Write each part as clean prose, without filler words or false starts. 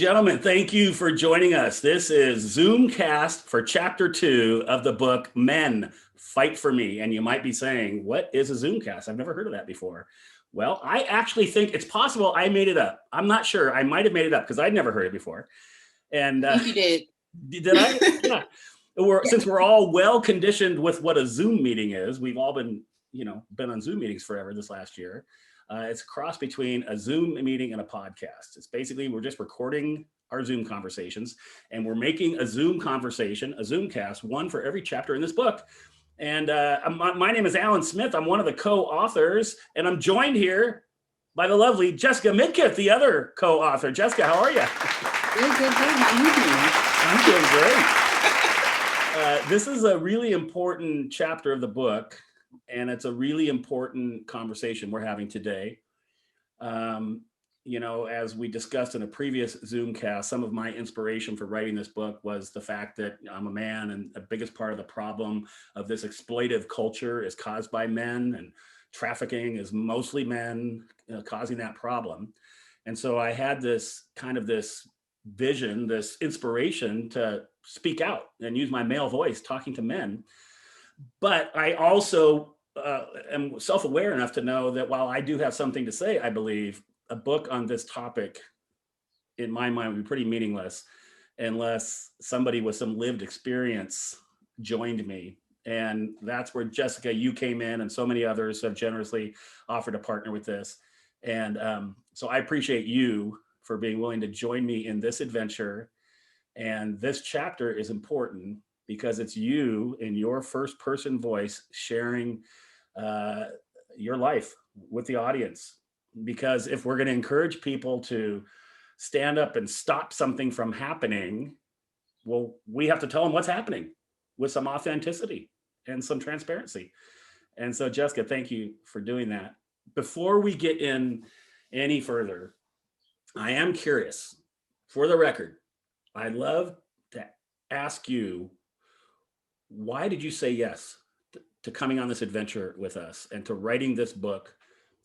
gentlemen, thank you for joining us. This is Zoomcast for Chapter 2 of the book Men Fight for Me. And you might be saying, what is a Zoomcast? I've never heard of that before. Well, I actually think it's possible I made it up. I'm not sure. I might have made it up because I'd never heard it before. And I think you did. Did I? Yeah. Since we're all well conditioned with what a Zoom meeting is, we've all been on Zoom meetings forever this last year. It's a cross between a Zoom meeting and a podcast. It's basically, we're just recording our Zoom conversations and we're making a Zoom conversation, a Zoomcast, one for every chapter in this book. And my name is Alan Smith. I'm one of the co-authors, and I'm joined here by the lovely Jessica MidKiff, the other co-author. Jessica, how are you? Good. How you doing? I'm doing great. This is a really important chapter of the book, and it's a really important conversation we're having today. As we discussed in a previous Zoomcast, some of my inspiration for writing this book was the fact that I'm a man, and the biggest part of the problem of this exploitive culture is caused by men, and trafficking is mostly men causing that problem. And so I had this vision, this inspiration to speak out and use my male voice talking to men. But I also am self-aware enough to know that while I do have something to say, I believe a book on this topic, in my mind, would be pretty meaningless unless somebody with some lived experience joined me. And that's where, Jessica, you came in, and so many others have generously offered to partner with this. And so I appreciate you for being willing to join me in this adventure. And this chapter is important because it's you in your first person voice sharing your life with the audience. Because if we're going to encourage people to stand up and stop something from happening, well, we have to tell them what's happening with some authenticity and some transparency. And so, Jessica, thank you for doing that. Before we get in any further, I am curious, for the record, I'd love to ask you, why did you say yes to coming on this adventure with us and to writing this book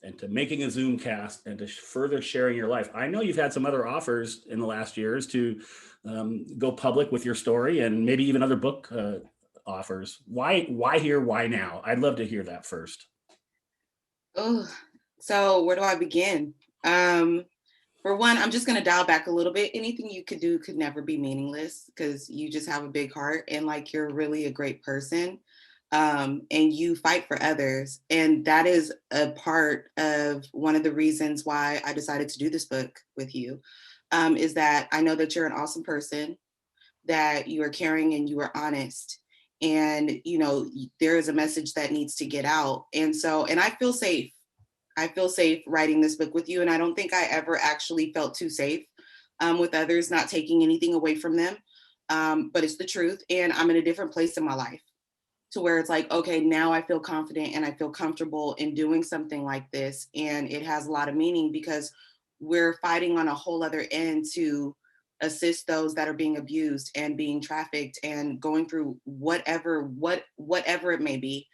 and to making a Zoomcast and to further sharing your life? I know you've had some other offers in the last years to go public with your story, and maybe even other book offers. Why here? Why now? I'd love to hear that first. Oh, so where do I begin? For one, I'm just going to dial back a little bit. Anything you could do could never be meaningless because you just have a big heart and you're really a great person. And you fight for others. And that is a part of one of the reasons why I decided to do this book with you, is that I know that you're an awesome person, that you are caring and you are honest. And, there is a message that needs to get out. And I feel safe. I feel safe writing this book with you. And I don't think I ever actually felt too safe with others, not taking anything away from them. But it's the truth. And I'm in a different place in my life, to where it's okay, now I feel confident and I feel comfortable in doing something like this. And it has a lot of meaning because we're fighting on a whole other end to assist those that are being abused and being trafficked and going through whatever it may be.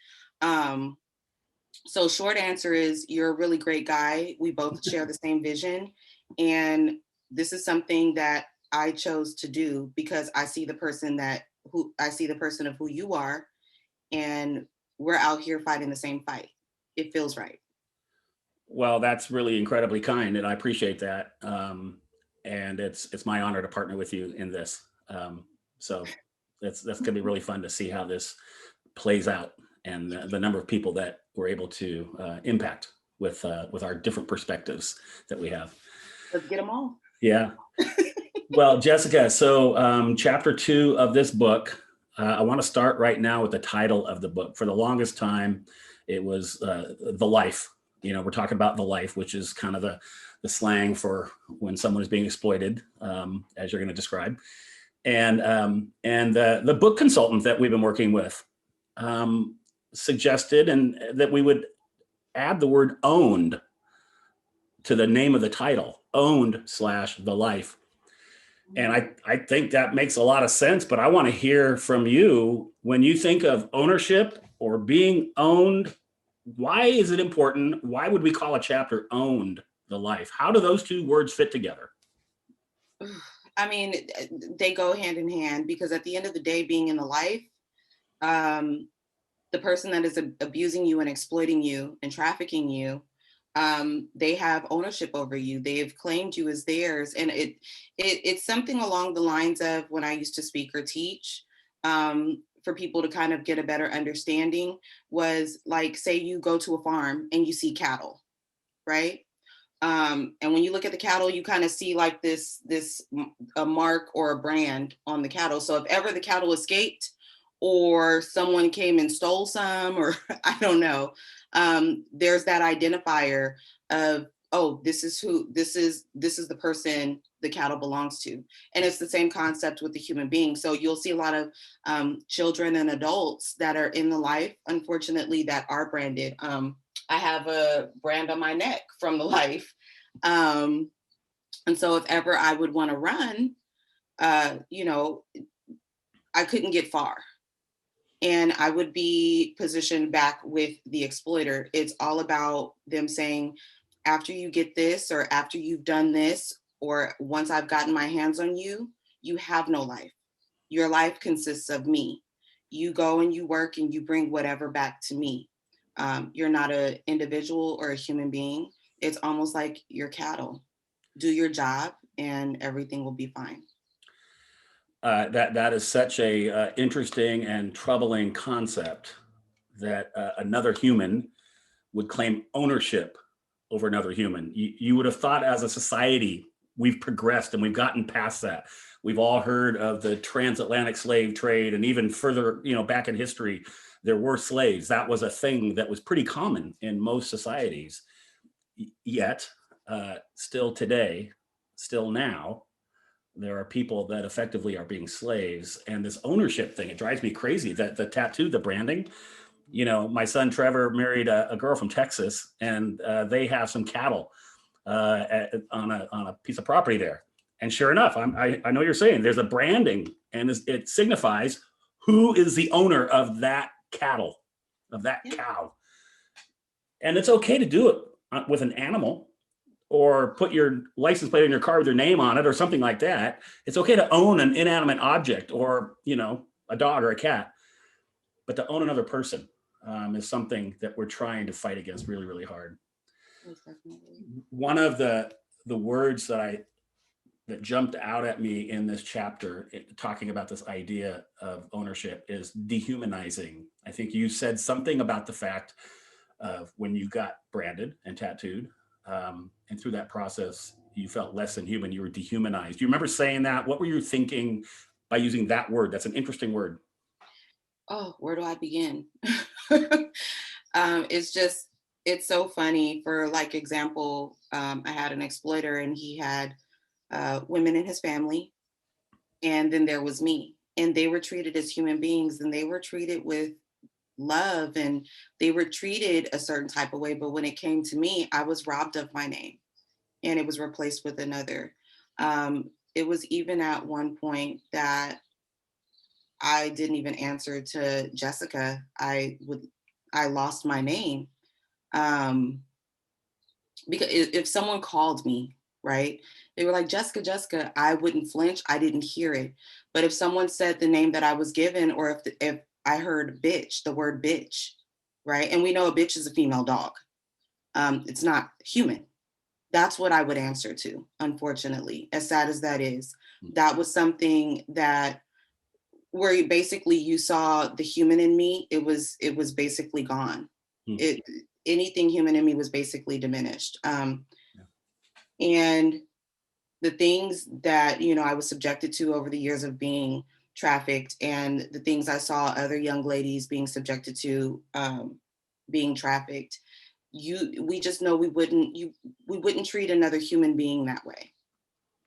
So short answer is, you're a really great guy. We both share the same vision. And this is something that I chose to do because I see the person of who you are. And we're out here fighting the same fight. It feels right. Well, that's really incredibly kind, and I appreciate that. And it's my honor to partner with you in this. So that's going to be really fun to see how this plays out, and the number of people that we're able to impact with our different perspectives that we have. Let's get them all. Yeah. Well, Jessica, so chapter 2 of this book. I want to start right now with the title of the book. For the longest time, it was The Life. We're talking about the life, which is kind of the slang for when someone is being exploited, as you're going to describe. And the book consultant that we've been working with suggested that we would add the word owned to the name of the title, owned/the life. And I think that makes a lot of sense, but I want to hear from you, when you think of ownership or being owned, why is it important? Why would we call a chapter Owned the Life? How do those two words fit together? I mean, they go hand in hand, because at the end of the day, being in the life, um, the person that is abusing you and exploiting you and trafficking you, they have ownership over you. They have claimed you as theirs, and it's something along the lines of when I used to speak or teach. For people to kind of get a better understanding, was like, say you go to a farm and you see cattle, right? And when you look at the cattle, you kind of see like a mark or a brand on the cattle. So if ever the cattle escaped, or someone came and stole some, or I don't know, there's that identifier of, oh, this is the person the cattle belongs to. And it's the same concept with the human being. So you'll see a lot of children and adults that are in the life, unfortunately, that are branded. I have a brand on my neck from the life. Um, and so if ever I would want to run, you know, I couldn't get far, and I would be positioned back with the exploiter. It's all about them saying, after you get this, or after you've done this, or once I've gotten my hands on you, you have no life. Your life consists of me. You go and you work and you bring whatever back to me. You're not an individual or a human being. It's almost like your cattle. Do your job and everything will be fine. That is such a interesting and troubling concept, that another human would claim ownership over another human. You would have thought, as a society, we've progressed and we've gotten past that. We've all heard of the transatlantic slave trade, and even further, back in history, there were slaves. That was a thing that was pretty common in most societies. Yet, still today, still now, there are people that effectively are being slaves. And this ownership thing, it drives me crazy. That the tattoo, the branding. My son Trevor married a girl from Texas, and they have some cattle on a piece of property there. And sure enough, I know you're saying there's a branding, and it signifies who is the owner of that cattle, of that cow. And it's okay to do it with an animal, or put your license plate on your car with your name on it, or something like that. It's okay to own an inanimate object, or a dog or a cat, but to own another person is something that we're trying to fight against really, really hard. Most definitely. One of the words that jumped out at me in this chapter, talking about this idea of ownership, is dehumanizing. I think you said something about the fact of when you got branded and tattooed, and through that process, you felt less than human. You were dehumanized. Do you remember saying that? What were you thinking by using that word? That's an interesting word. Oh, where do I begin? It's so funny. For like example, I had an exploiter, and he had women in his family, and then there was me, and they were treated as human beings, and they were treated with love, and they were treated a certain type of way. But when it came to me, I was robbed of my name, and it was replaced with another. It was even at one point that I didn't even answer to Jessica. I lost my name. Um, because if someone called me, right, they were like, Jessica, Jessica, I wouldn't flinch. I didn't hear it. But if someone said the name that I was given, or if I heard bitch, the word bitch, right, and we know a bitch is a female dog. It's not human. That's what I would answer to, unfortunately, as sad as that is. That was something that, where you saw the human in me, it was basically gone. It Anything human in me was basically diminished. And the things that I was subjected to over the years of being trafficked, and the things I saw other young ladies being subjected to, being trafficked, we just know we wouldn't treat another human being that way.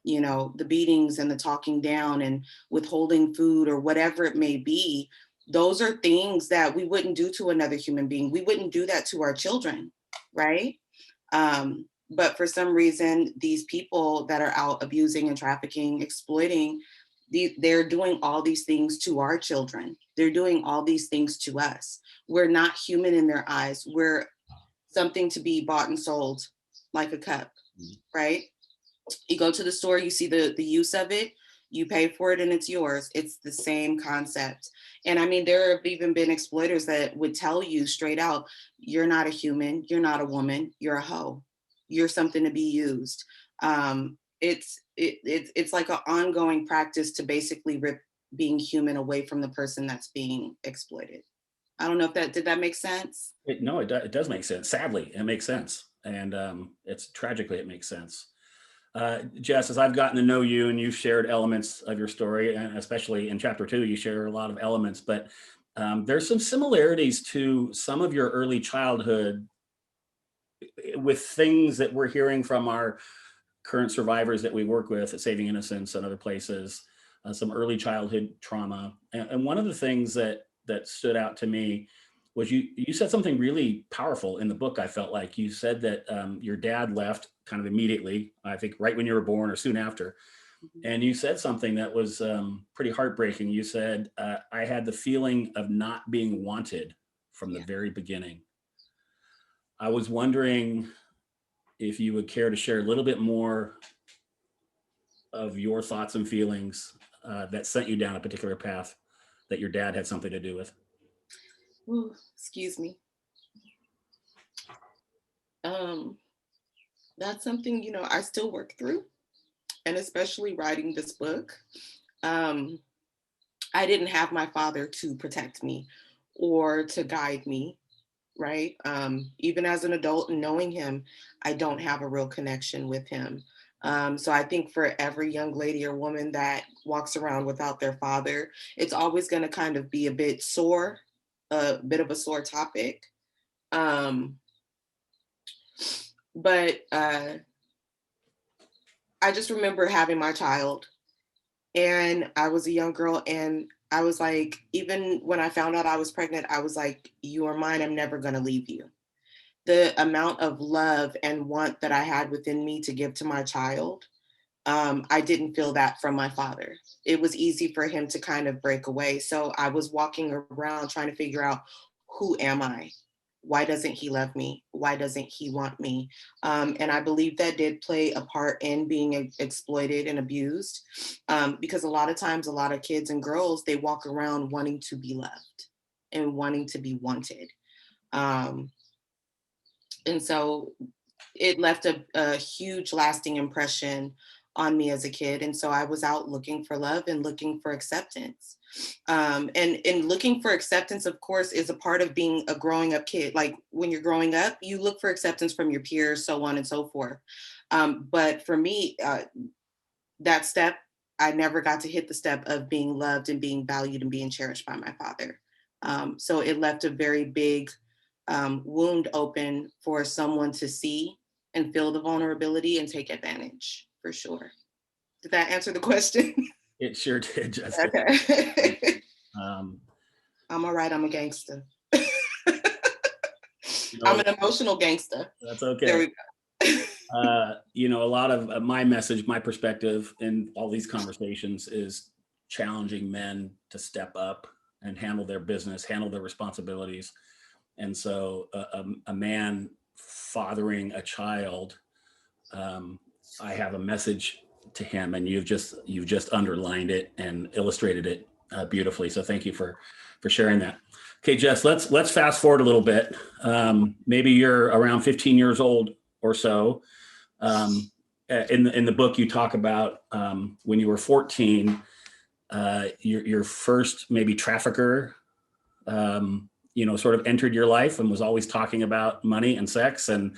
The beatings and the talking down and withholding food, or whatever it may be, those are things that we wouldn't do to another human being. We wouldn't do that to our children, right? But for some reason, these people that are out abusing and trafficking, exploiting, they're doing all these things to our children. They're doing all these things to us. We're not human in their eyes. We're something to be bought and sold, like a cup, right? You go to the store, you see the use of it, you pay for it and it's yours. It's the same concept. And I mean, there have even been exploiters that would tell you straight out, you're not a human, you're not a woman, you're a hoe. You're something to be used. It's like an ongoing practice to basically rip being human away from the person that's being exploited. I don't know if that did that make sense? No, it does make sense. Sadly, it makes sense. And it's tragically, it makes sense. Jess, as I've gotten to know you and you've shared elements of your story, and especially in chapter 2, you share a lot of elements, but there's some similarities to some of your early childhood with things that we're hearing from our current survivors that we work with at Saving Innocence and other places, some early childhood trauma. And one of the things that stood out to me was you said something really powerful in the book. I felt like you said that your dad left kind of immediately, I think right when you were born or soon after. And you said something that was pretty heartbreaking. You said, I had the feeling of not being wanted from the Yeah. very beginning. I was wondering if you would care to share a little bit more of your thoughts and feelings that sent you down a particular path that your dad had something to do with. Ooh, excuse me. Um, that's something, I still work through, and especially writing this book. Um, I didn't have my father to protect me or to guide me, right? Even as an adult and knowing him, I don't have a real connection with him. So I think for every young lady or woman that walks around without their father, it's always going to kind of be a bit sore, a bit of a sore topic. Um, but I just remember having my child, and I was a young girl, and I was like, even when I found out I was pregnant, I was like, you are mine, I'm never going to leave you. The amount of love and want that I had within me to give to my child, I didn't feel that from my father. It was easy for him to kind of break away. So I was walking around trying to figure out, who am I? Why doesn't he love me? Why doesn't he want me? And I believe that did play a part in being exploited and abused, because a lot of times, a lot of kids and girls, they walk around wanting to be loved and wanting to be wanted. Um, and so it left a huge lasting impression on me as a kid. And so I was out looking for love and looking for acceptance. And looking for acceptance, of course, is a part of being a growing up kid. Like when you're growing up, you look for acceptance from your peers, so on and so forth. But for me, that step, I never got to hit the step of being loved and being valued and being cherished by my father. So it left a very big wound open for someone to see and feel the vulnerability and take advantage, for sure. Did that answer the question? It sure did, Jessica. Okay. Um, I'm all right. I'm a gangster. you I'm know, an emotional gangster. that's There okay. we go. A lot of my message, my perspective in all these conversations is challenging men to step up and handle their business, handle their responsibilities. And so a man fathering a child, I have a message to him, and you've just underlined it and illustrated it beautifully. So thank you for sharing that. Okay, Jess, let's fast forward a little bit. Maybe you're around 15 years old or so. In the book, you talk about when you were 14, your first maybe trafficker, sort of entered your life and was always talking about money and sex, and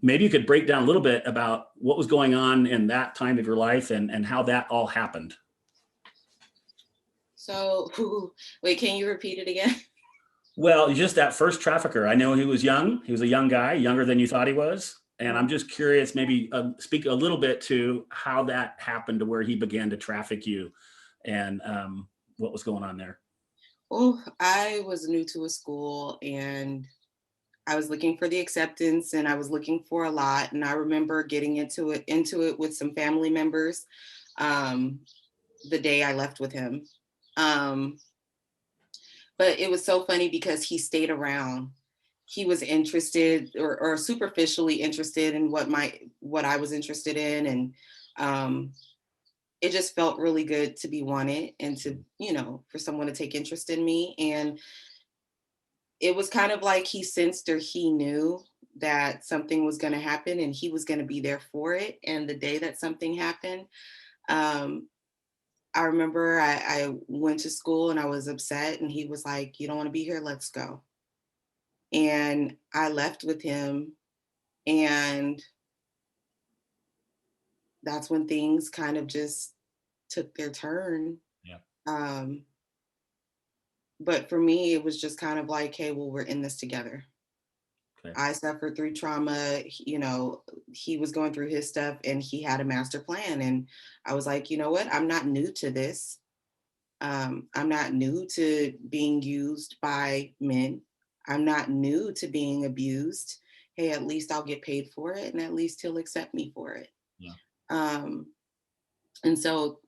maybe you could break down a little bit about what was going on in that time of your life and how that all happened. So, wait, can you repeat it again? Well, just that first trafficker. I know he was young. He was a young guy, younger than you thought he was. And I'm just curious, maybe speak a little bit to how that happened to where he began to traffic you and what was going on there. Oh, I was new to a school, and I was looking for the acceptance, and I was looking for a lot. And I remember getting into it with some family members um, the day I left with him. Um, but it was so funny because he stayed around. he was interested or superficially interested in what I was interested in. And it just felt really good to be wanted and to, for someone to take interest in me. And it was kind of like he sensed or he knew that something was going to happen and he was going to be there for it. And the day that something happened, um, I remember I went to school and I was upset, and he was like, "You don't want to be here? Let's go." And I left with him, and that's when things kind of just took their turn. Yeah. Um, but for me, it was just kind of like, hey, well, we're in this together. Okay. I suffered through trauma. He was going through his stuff and he had a master plan. And I was like, you know what? I'm not new to this. I'm not new to being used by men. I'm not new to being abused. Hey, at least I'll get paid for it, and at least he'll accept me for it. Yeah. Um, and so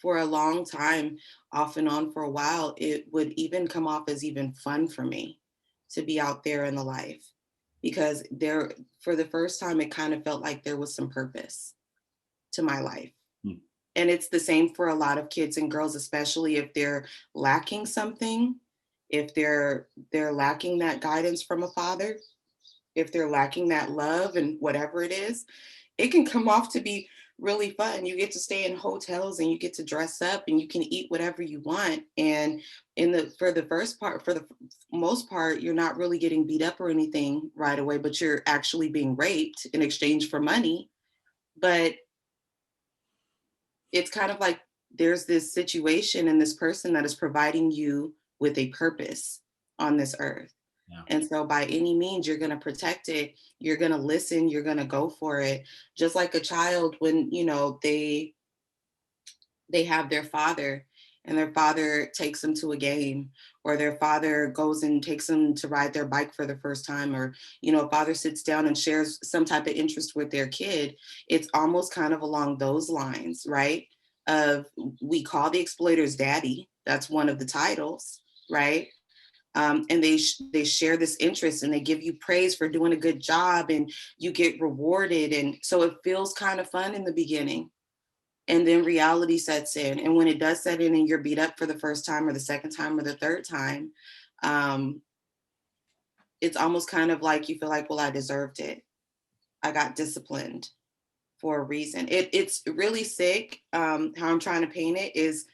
for a long time, off and on for a while, it would even come off as even fun for me to be out there in the life, because there, for the first time, it kind of felt like there was some purpose to my life. Hmm. And it's the same for a lot of kids and girls, especially if they're lacking something, if they're lacking that guidance from a father, if they're lacking that love and whatever it is, it can come off to be really fun. You get to stay in hotels and you get to dress up and you can eat whatever you want. And for the first part, for the most part, you're not really getting beat up or anything right away, but you're actually being raped in exchange for money. But it's kind of like there's this situation and this person that is providing you with a purpose on this earth. Yeah. And so by any means, you're going to protect it. You're going to listen. You're going to go for it. Just like a child, when, they have their father and their father takes them to a game, or their father goes and takes them to ride their bike for the first time, or father sits down and shares some type of interest with their kid. It's almost kind of along those lines, right? Of, we call the exploiters daddy, that's one of the titles, right? And they share this interest and they give you praise for doing a good job, and you get rewarded, and so it feels kind of fun in the beginning. And then reality sets in, and when it does set in and you're beat up for the first time or the second time or the third time, um, it's almost kind of like you feel like, well, I deserved it. I got disciplined for a reason. It's really sick. How I'm trying to paint it is,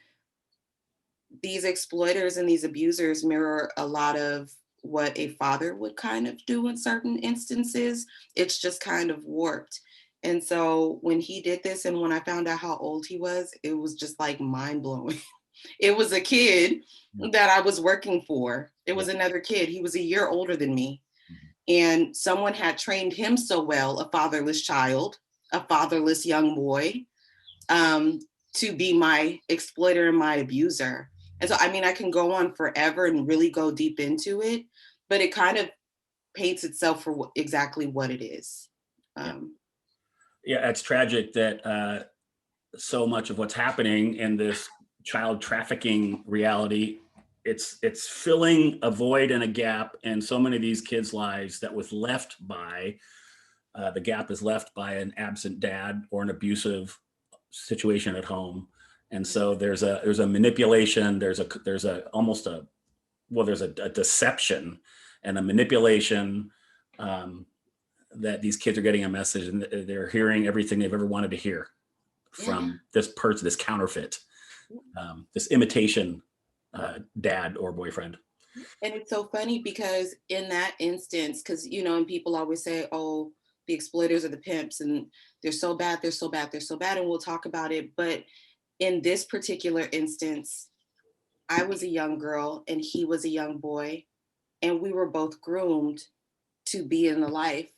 these exploiters and these abusers mirror a lot of what a father would kind of do in certain instances. It's just kind of warped. And so when he did this, and when I found out how old he was, it was just like mind blowing. It was a kid Yeah. that I was working for. It Yeah. was another kid. He was a year older than me. Mhm. And someone had trained him so well, a fatherless child, a fatherless young boy, um, to be my exploiter and my abuser. And so, I mean, I can go on forever and really go deep into it, but it kind of paints itself for exactly what it is. Yeah. Um, Yeah, it's tragic that so much of what's happening in this child trafficking reality, it's filling a void and a gap in so many of these kids' lives that was left by the gap is left by an absent dad or an abusive situation at home. And so there's a manipulation, there's a almost a well, there's a deception and a manipulation, um, that these kids are getting a message and they're hearing everything they've ever wanted to hear yeah. from this person, this counterfeit, this imitation dad or boyfriend. And it's so funny because in that instance, because, and people always say, oh, the exploiters are the pimps and they're so bad, they're so bad, they're so bad. And we'll talk about it. But in this particular instance, I was a young girl and he was a young boy, and we were both groomed to be in the life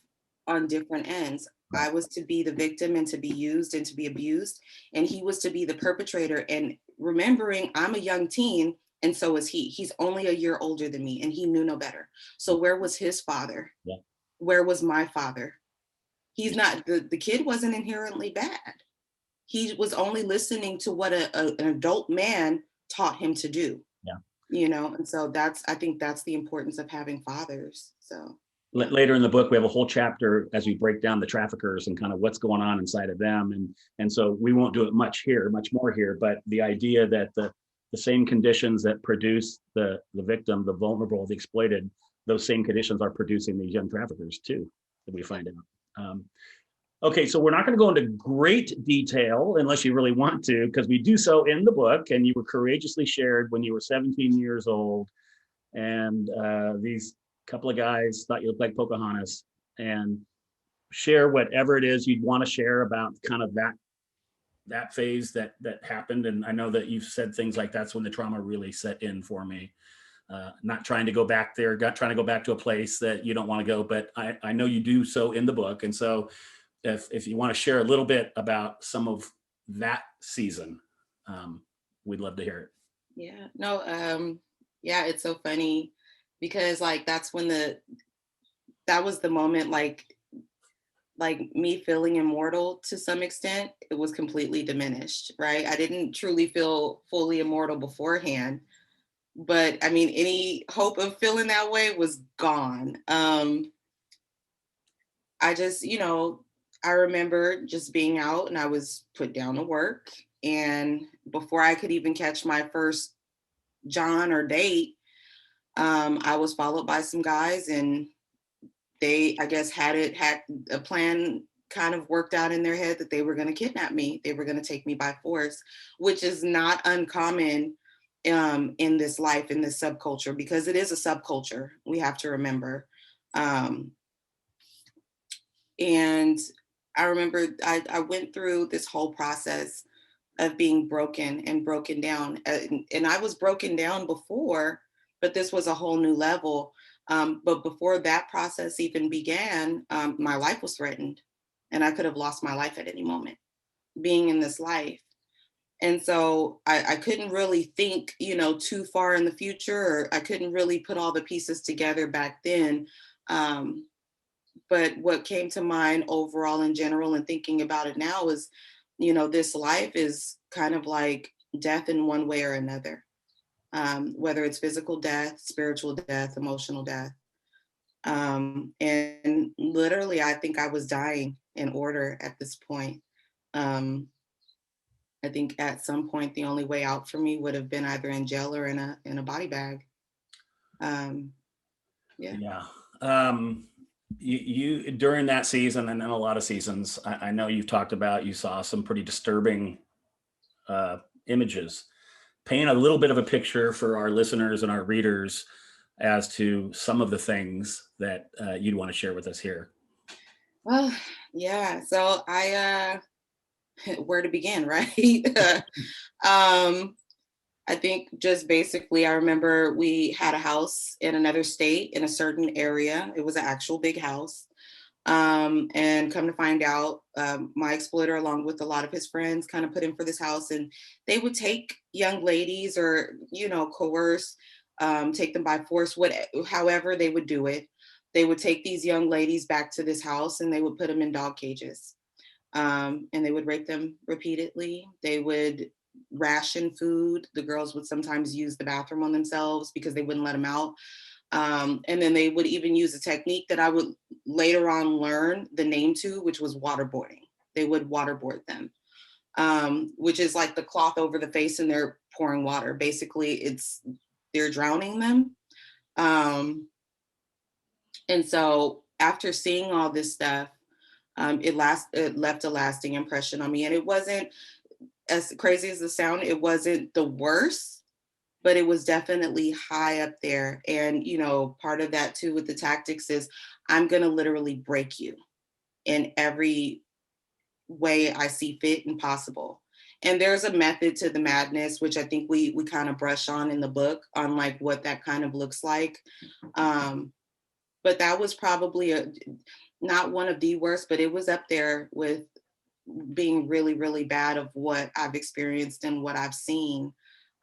on different ends. Yeah. I was to be the victim and to be used and to be abused, and he was to be the perpetrator. And remembering, I'm a young teen, and so is he. He's only a year older than me, and he knew no better. So where was his father? Yeah. Where was my father? He's Yeah. not, the kid wasn't inherently bad. He was only listening to what an adult man taught him to do. Yeah. And so I think that's the importance of having fathers. So Later in the book, we have a whole chapter as we break down the traffickers and kind of what's going on inside of them. And so we won't do it much more here, but the idea that the same conditions that produce the victim, the vulnerable, the exploited, those same conditions are producing these young traffickers too, that we find out. Okay, so we're not going to go into great detail unless you really want to, because we do so in the book, and you were courageously shared when you were 17 years old, and these couple of guys thought you looked like Pocahontas, and share whatever it is you'd want to share about kind of that phase that happened. And I know that you've said things like that's when the trauma really set in for me. Not trying to go back there, trying to go back to a place that you don't want to go, but I know you do so in the book. And so if you want to share a little bit about some of that season, we'd love to hear it. Yeah, no, yeah, it's so funny because like that's when that was the moment like me feeling immortal to some extent, it was completely diminished, right? I didn't truly feel fully immortal beforehand, but I mean, any hope of feeling that way was gone. I just, I remember just being out and I was put down to work. And before I could even catch my first John or date, I was followed by some guys and they, I guess, had a plan kind of worked out in their head that they were going to kidnap me. They were going to take me by force, which is not uncommon in this life, in this subculture, because it is a subculture. We have to remember. And I remember I went through this whole process of being broken and broken down. And I was broken down before, but this was a whole new level. But before that process even began, my life was threatened and I could have lost my life at any moment being in this life. And so I couldn't really think, too far in the future, or I couldn't really put all the pieces together back then. But what came to mind overall in general and thinking about it now is, this life is kind of like death in one way or another, whether it's physical death, spiritual death, emotional death. And literally, I think I was dying in order at this point. I think at some point, the only way out for me would have been either in jail or in a body bag. Yeah. Yeah. You during that season and then a lot of seasons, I know you've talked about, you saw some pretty disturbing images. Paint a little bit of a picture for our listeners and our readers as to some of the things that you'd want to share with us here. Well, yeah. So where to begin, right? I think just basically, I remember we had a house in another state in a certain area. It was an actual big house. And come to find out, my exploiter, along with a lot of his friends, kind of put in for this house, and they would take young ladies or, coerce, take them by force, however they would do it. They would take these young ladies back to this house and they would put them in dog cages. And they would rape them repeatedly. They would ration food. The girls would sometimes use the bathroom on themselves because they wouldn't let them out. And then they would even use a technique that I would later on learn the name to, which was waterboarding. They would waterboard them, which is like the cloth over the face and they're pouring water. Basically, they're drowning them. And so after seeing all this stuff, it left a lasting impression on me. And it wasn't, as crazy as the sound, it wasn't the worst, but it was definitely high up there. And, part of that too with the tactics is I'm going to literally break you in every way I see fit and possible. And there's a method to the madness, which I think we kind of brush on in the book on like what that kind of looks like. But that was probably not one of the worst, but it was up there with being really, really bad of what I've experienced and what I've seen.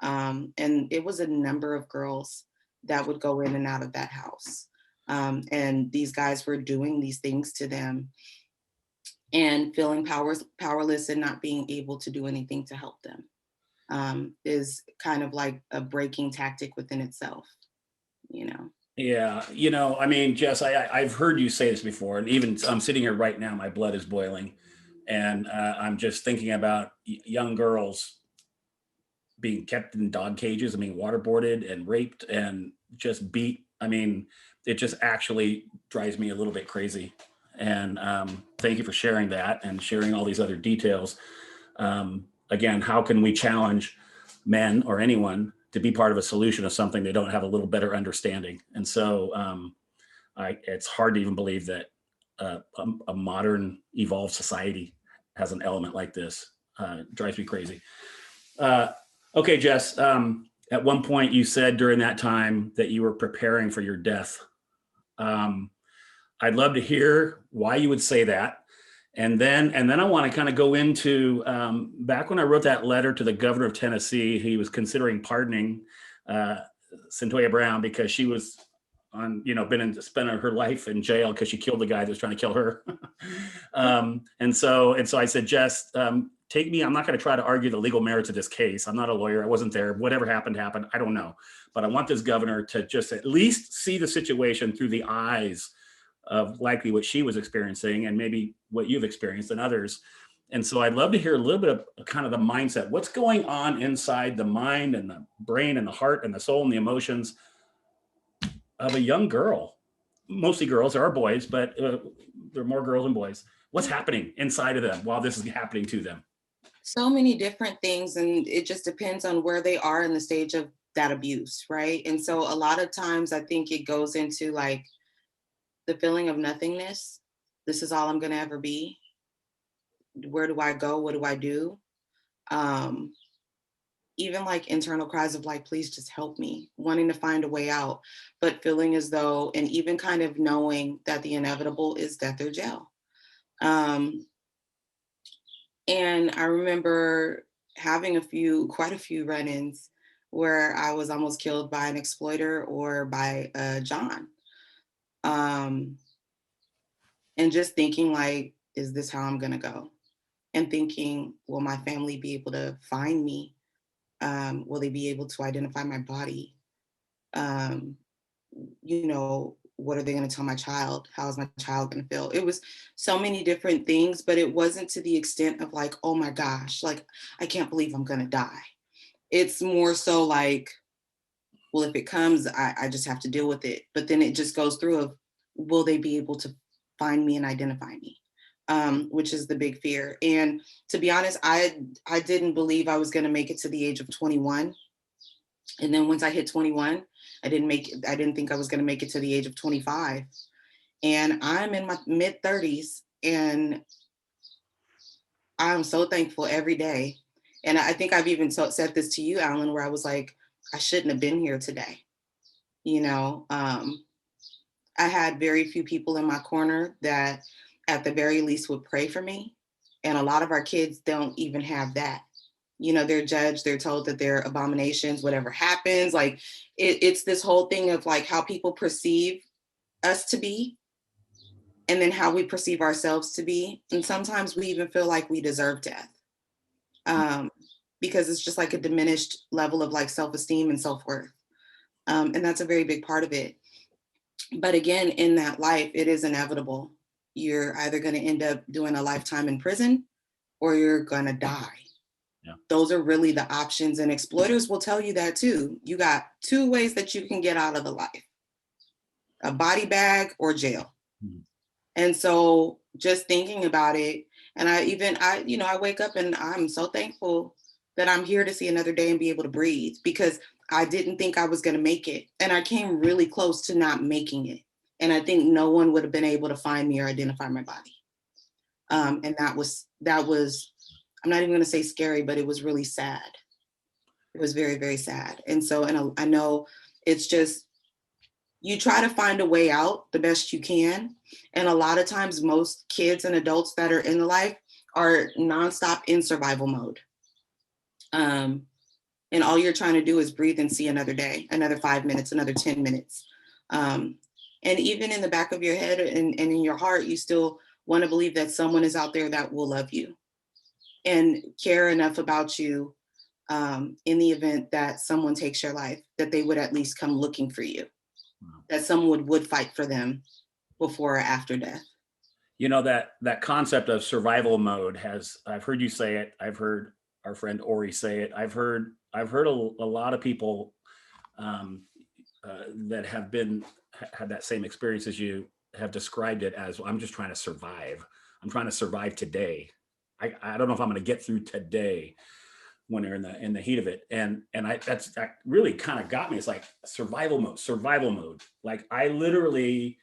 And it was a number of girls that would go in and out of that house. And these guys were doing these things to them and feeling powerless and not being able to do anything to help them, is kind of like a breaking tactic within itself, you know? Yeah, you know, I mean, Jess, I've heard you say this before, and even I'm sitting here right now, my blood is boiling, and I'm just thinking about young girls being kept in dog cages and being waterboarded and raped and just beat. I mean, it just actually drives me a little bit crazy. And thank you for sharing that and sharing all these other details. Again, how can we challenge men or anyone to be part of a solution of something they don't have a little better understanding? And so it's hard to even believe that a modern evolved society has an element like this. It drives me crazy. Uh, okay, Jess. At one point, you said during that time that you were preparing for your death. Um, I'd love to hear why you would say that, and then I want to kind of go into back when I wrote that letter to the governor of Tennessee. He was considering pardoning uh, Centoya Brown because she was on, been in spending her life in jail because she killed the guy that was trying to kill her. And so I said, Jess, take me. I'm not going to try to argue the legal merits of this case. I'm not a lawyer. I wasn't there. Whatever happened, happened. I don't know. But I want this governor to just at least see the situation through the eyes of likely what she was experiencing and maybe what you've experienced and others. And so I'd love to hear a little bit of kind of the mindset. What's going on inside the mind and the brain and the heart and the soul and the emotions of a young girl? Mostly girls, there are boys, but there are more girls than boys. What's happening inside of them while this is happening to them? So many different things, and it just depends on where they are in the stage of that abuse, right? And so a lot of times I think it goes into like the feeling of nothingness. This is all I'm going to ever be. Where do I go? What do I do? Um, Even like internal cries of like, please just help me, wanting to find a way out, but feeling as though, and even kind of knowing that the inevitable is death or jail. Um, and I remember having quite a few run ins where I was almost killed by an exploiter or by John. Um, and just thinking like, is this how I'm gonna go? And thinking, will my family be able to find me? Will they be able to identify my body? Um, what are they going to tell my child? How is my child going to feel? It was so many different things, but it wasn't to the extent of like, oh my gosh, like, I can't believe I'm going to die. It's more so like, well, if it comes, I just have to deal with it. But then it just goes through of, will they be able to find me and identify me? Which is the big fear. And to be honest, I didn't believe I was going to make it to the age of 21. And then once I hit 21, I didn't think I was going to make it to the age of 25. And I'm in my mid 30s, and I'm so thankful every day. And I think I've even said this to you, Alan, where I was like, I shouldn't have been here today. You know, I had very few people in my corner that at the very least would pray for me. And a lot of our kids don't even have that. You know, they're judged, they're told that they're abominations, whatever happens. Like it's this whole thing of like how people perceive us to be and then how we perceive ourselves to be. And sometimes we even feel like we deserve death. Um, because it's just like a diminished level of like self-esteem and self-worth. And that's a very big part of it. But again, in that life, it is inevitable. You're either going to end up doing a lifetime in prison or you're going to die. Yeah. Those are really the options. And exploiters will tell you that too. You got two ways that you can get out of the life: a body bag or jail. Mhm. And so just thinking about it, and I wake up and I'm so thankful that I'm here to see another day and be able to breathe, because I didn't think I was going to make it. And I came really close to not making it. And I think no one would have been able to find me or identify my body. And that was, I'm not even going to say scary, but it was really sad. It was very, very sad. And so, and I know it's just, you try to find a way out the best you can. And a lot of times, most kids and adults that are in the life are nonstop in survival mode. Um, and all you're trying to do is breathe and see another day, another 5 minutes, another 10 minutes. Um, and even in the back of your head and in your heart, you still want to believe that someone is out there that will love you and care enough about you, in the event that someone takes your life, that they would at least come looking for you. that someone would fight for them before or after death. You know, that concept of survival mode I've heard you say it. I've heard our friend Ori say it. I've heard a lot of people that have had that same experience as you have described it as, I'm just trying to survive. I'm trying to survive today. I don't know if I'm going to get through today, when they're in the heat of it. And that really kind of got me. It's like survival mode. Like, I literally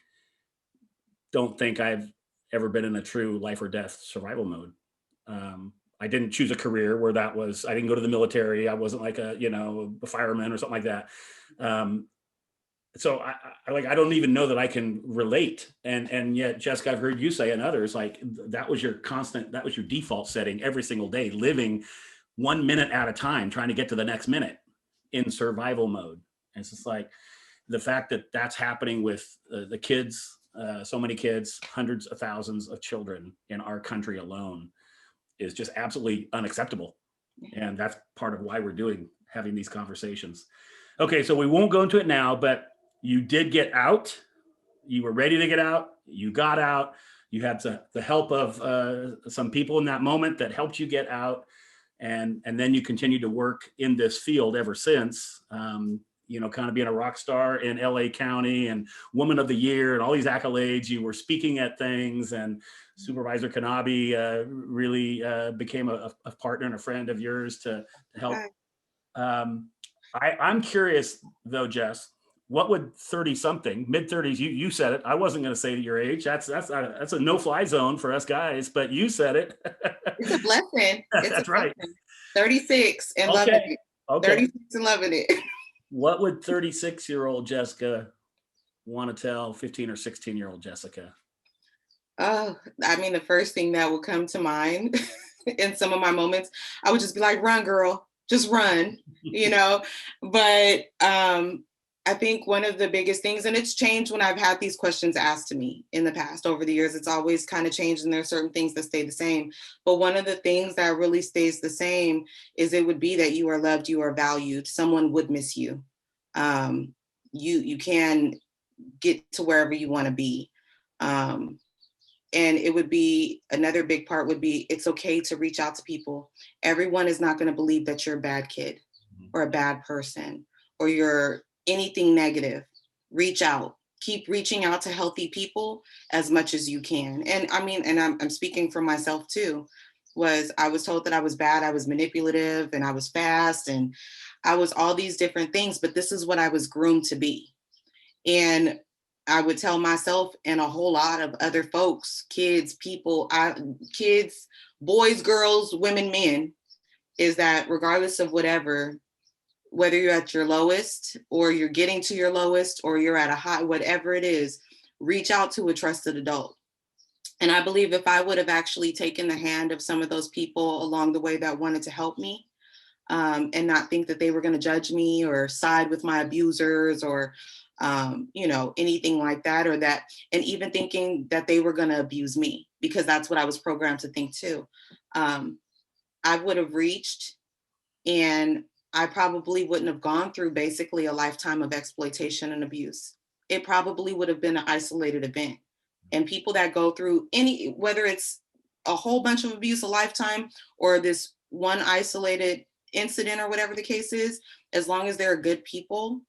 don't think I've ever been in a true life or death survival mode. I didn't choose a career where I didn't go to the military. I wasn't like a fireman or something like that. So I don't even know that I can relate. And yet, Jessica, I've heard you say, and others, like, that was your default setting every single day, living 1 minute at a time, trying to get to the next minute in survival mode. And it's just like, the fact that that's happening with the kids, so many kids, hundreds of thousands of children in our country alone, is just absolutely unacceptable. And that's part of why we're having these conversations. Okay, so we won't go into it now, but you did get out. You were ready to get out. You got out. You had the help of some people in that moment that helped you get out. And then you continued to work in this field ever since, kind of being a rock star in LA County and Woman of the Year and all these accolades. You were speaking at things, and Supervisor Kanabe really became a partner and a friend of yours to help. I'm curious though, Jess, what would 30-something, mid-30s, you said it. I wasn't going to say your age. That's a no-fly zone for us guys, but you said it. It's a blessing. That's right. 36 and loving it. Okay. 36 and loving it. What would 36-year-old Jessica want to tell 15 or 16-year-old Jessica? Oh, I mean, the first thing that would come to mind in some of my moments, I would just be like, run, girl, just run, But I think one of the biggest things, and it's changed when I've had these questions asked to me in the past over the years, it's always kind of changed, and there are certain things that stay the same. But one of the things that really stays the same is it would be that you are loved, you are valued, someone would miss you. You can get to wherever you want to be. And it would be, another big part would be, it's okay to reach out to people. Everyone is not going to believe that you're a bad kid or a bad person or you're anything negative. Reach out. Keep reaching out to healthy people as much as you can. And I mean, and I'm speaking for myself too, I was told that I was bad, I was manipulative, and I was fast, and I was all these different things, but this is what I was groomed to be. And I would tell myself and a whole lot of other folks, kids, kids, boys, girls, women, men, is that regardless of whether you're at your lowest or you're getting to your lowest or you're at a high, whatever it is, reach out to a trusted adult. And I believe if I would have actually taken the hand of some of those people along the way that wanted to help me, and not think that they were going to judge me or side with my abusers or, anything like that, and even thinking that they were going to abuse me, because that's what I was programmed to think too. I would have reached, and I probably wouldn't have gone through basically a lifetime of exploitation and abuse. It probably would have been an isolated event. And people that go through whether it's a whole bunch of abuse a lifetime or this one isolated incident or whatever the case is, as long as they're good people,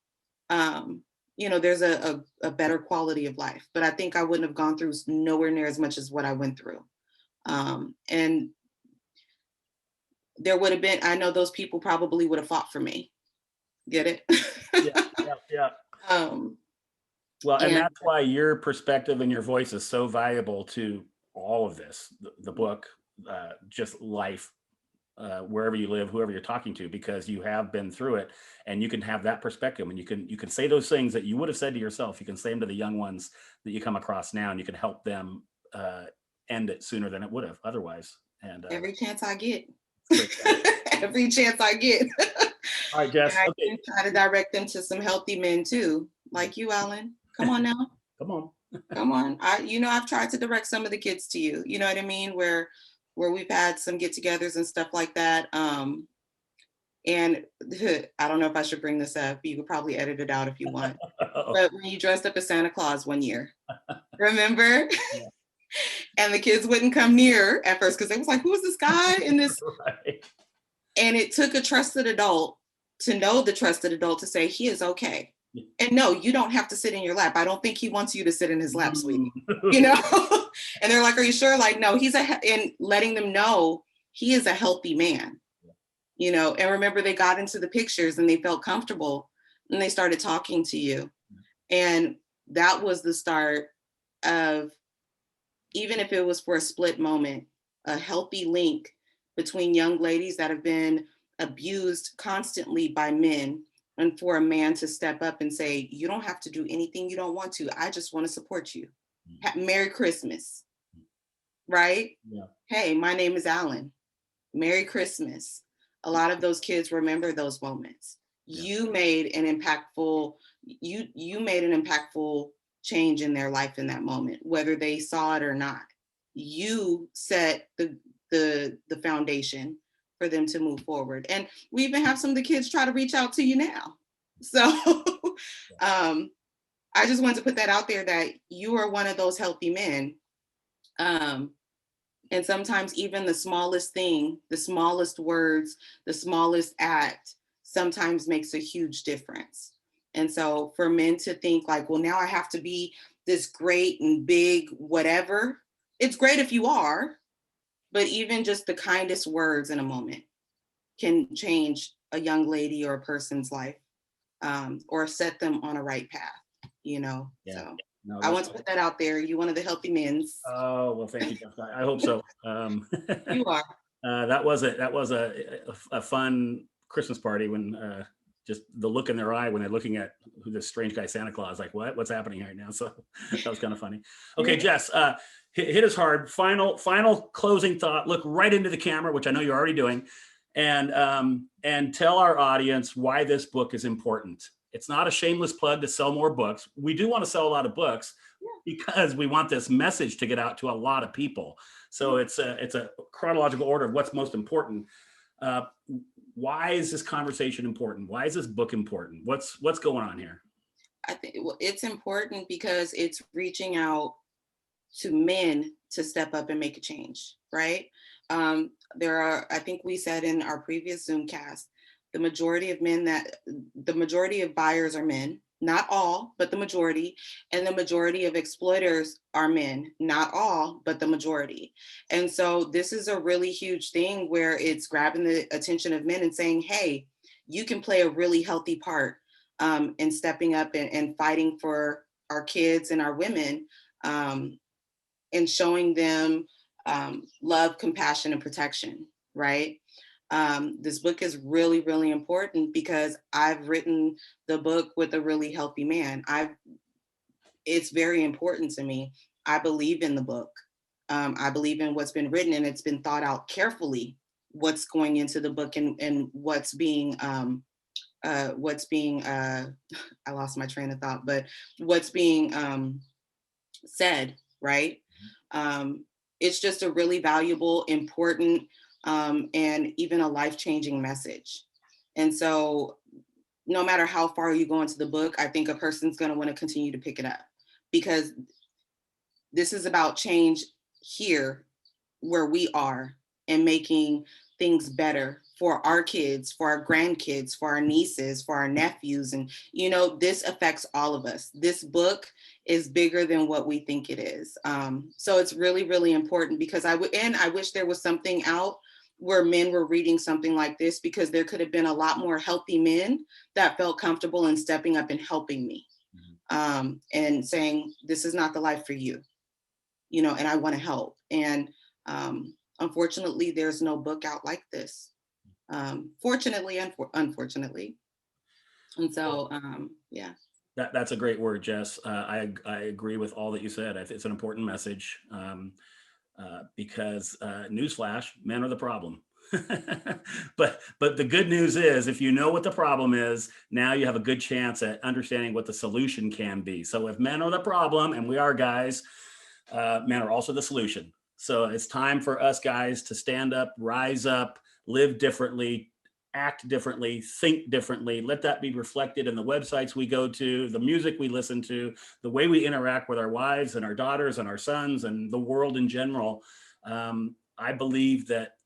there's a better quality of life. But I think I wouldn't have gone through nowhere near as much as what I went through. And there would have been, I know those people probably would have fought for me. Get it? Yeah. Well, and that's why your perspective and your voice is so valuable to all of this, the book, just life, wherever you live, whoever you're talking to, because you have been through it and you can have that perspective, and you can say those things that you would have said to yourself. You can say them to the young ones that you come across now, and you can help them end it sooner than it would have otherwise. And every chance I get. Every chance I get. All right, Jess. And I try to direct them to some healthy men too, like you, Alan. Come on now. Come on. Come on. I've tried to direct some of the kids to you. You know what I mean? Where we've had some get-togethers and stuff like that. And I don't know if I should bring this up. You could probably edit it out if you want. Oh, But when you dressed up as Santa Claus one year, remember? yeah. And the kids wouldn't come near at first because they was like, who is this guy in this? Right. And it took a trusted adult to know the trusted adult to say, he is okay. And no, you don't have to sit in your lap. I don't think he wants you to sit in his lap, sweetie. You know? And they're like, are you sure? Like, no, and letting them know he is a healthy man, you know? And remember, they got into the pictures and they felt comfortable and they started talking to you. And that was the start of, even if it was for a split moment, a healthy link between young ladies that have been abused constantly by men, and for a man to step up and say, you don't have to do anything you don't want to. I just want to support you. Merry Christmas, right? Yeah. Hey, my name is Alan. Merry Christmas. A lot of those kids remember those moments. Yeah. You made an impactful, you made an impactful change in their life in that moment, whether they saw it or not. You set the foundation for them to move forward. And we even have some of the kids try to reach out to you now. So I just wanted to put that out there, that you are one of those healthy men. And sometimes even the smallest thing, the smallest words, the smallest act sometimes makes a huge difference. And so for men to think like, well, now I have to be this great and big, whatever, it's great if you are, but even just the kindest words in a moment can change a young lady or a person's life, or set them on a right path, you know? Yeah. So No, I want to put that out there. You one of the healthy men's. oh, well, thank you, Jeff. I hope so. You are. That was a fun Christmas party when just the look in their eye when they're looking at who this strange guy Santa Claus, like what's happening right now. So that was kind of funny. Okay, Jess, hit us hard. Final closing thought. Look right into the camera, which I know you're already doing, and tell our audience why this book is important. It's not a shameless plug to sell more books. We do want to sell a lot of books because we want this message to get out to a lot of people. So it's a chronological order of what's most important. Why is this conversation important? Why is this book important? What's going on here? I think it's important because it's reaching out to men to step up and make a change, right? There are, I think we said in our previous Zoom cast, the majority of buyers are men, not all, but the majority, and the majority of exploiters are men, not all, but the majority. And so this is a really huge thing where it's grabbing the attention of men and saying, hey, you can play a really healthy part in stepping up and fighting for our kids and our women, and showing them love, compassion, and protection, right? This book is really, really important because I've written the book with a really healthy man. It's very important to me. I believe in the book. I believe in what's been written, and it's been thought out carefully, what's going into the book and what's being I lost my train of thought, but what's being said, right? It's just a really valuable, important, and even a life-changing message. And so no matter how far you go into the book, I think a person's going to want to continue to pick it up, because this is about change here where we are, and making things better for our kids, for our grandkids, for our nieces, for our nephews. And, you know, this affects all of us. This book is bigger than what we think it is. So it's really, really important, because I wish there was something out where men were reading something like this, because there could have been a lot more healthy men that felt comfortable in stepping up and helping me, and saying, this is not the life for you, you know, and I want to help. And unfortunately, there's no book out like this. Fortunately, unfortunately. And so, yeah. That's a great word, Jess. I agree with all that you said. It's an important message, because newsflash, men are the problem. but the good news is, if you know what the problem is, now you have a good chance at understanding what the solution can be. So if men are the problem, and we are guys, men are also the solution. So it's time for us guys to stand up, rise up, live differently, act differently, think differently. Let that be reflected in the websites we go to, the music we listen to, the way we interact with our wives and our daughters and our sons and the world in general. I believe that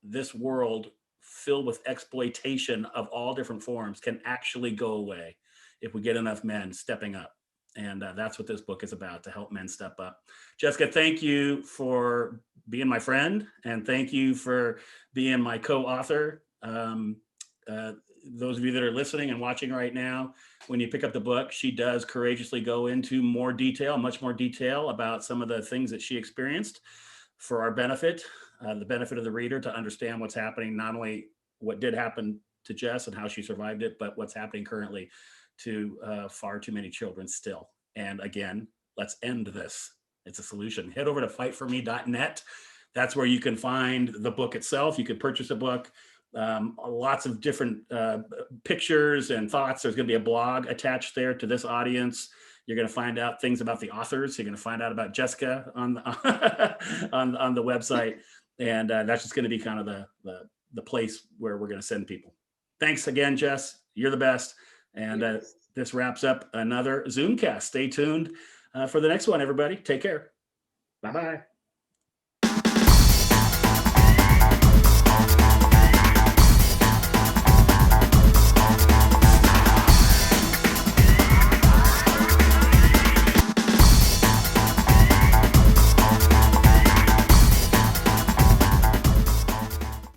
this world filled with exploitation of all different forms can actually go away if we get enough men stepping up. And that's what this book is about, to help men step up. Jessica, thank you for being my friend, and thank you for being my co-author. Uh, those of you that are listening and watching right now, when you pick up the book, she does courageously go into more detail, much more detail about some of the things that she experienced for our benefit, the benefit of the reader to understand what's happening, not only what did happen to Jess and how she survived it, but what's happening currently to far too many children still. And again, let's end this. It's a solution. Head over to fightforme.net. That's where you can find the book itself. You can purchase a book. Lots of different pictures and thoughts. There's going to be a blog attached there to this audience. You're going to find out things about the authors. You're going to find out about Jessica on the, on the website. And that's just going to be kind of the place where we're going to send people. Thanks again, Jess. You're the best. And this wraps up another Zoomcast. Stay tuned for the next one, everybody. Take care. Bye-bye.